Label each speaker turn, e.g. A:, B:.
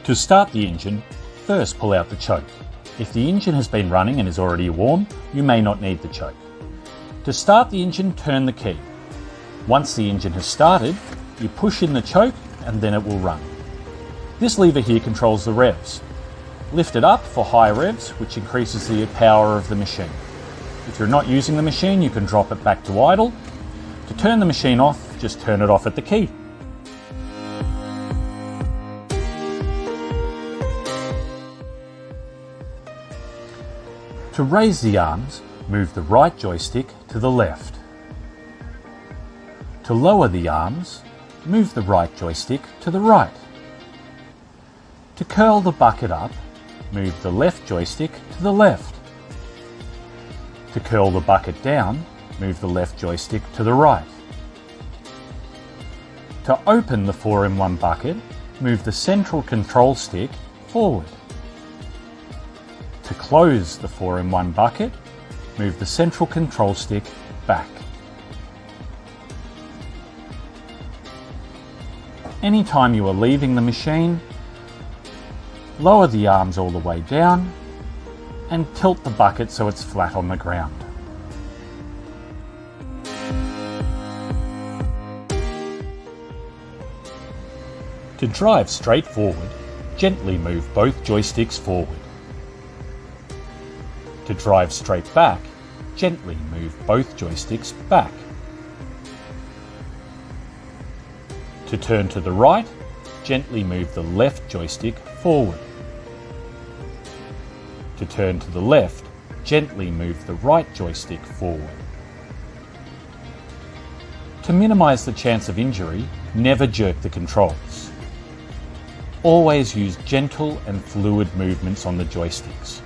A: To start the engine, first pull out the choke. If the engine has been running and is already warm, you may not need the choke. To start the engine, turn the key. Once the engine has started, you push in the choke and then it will run. This lever here controls the revs. Lift it up for high revs, which increases the power of the machine. If you're not using the machine, you can drop it back to idle. To turn the machine off, just turn it off at the key. To raise the arms, move the right joystick to the left. To lower the arms, move the right joystick to the right. To curl the bucket up, move the left joystick to the left. To curl the bucket down, move the left joystick to the right. To open the 4-in-1 bucket, move the central control stick forward. To close the 4-in-1 bucket, move the central control stick back. Anytime you are leaving the machine, lower the arms all the way down and tilt the bucket so it's flat on the ground. To drive straight forward, gently move both joysticks forward. To drive straight back, gently move both joysticks back. To turn to the right, gently move the left joystick forward. To turn to the left, gently move the right joystick forward. To minimise the chance of injury, never jerk the controls. Always use gentle and fluid movements on the joysticks.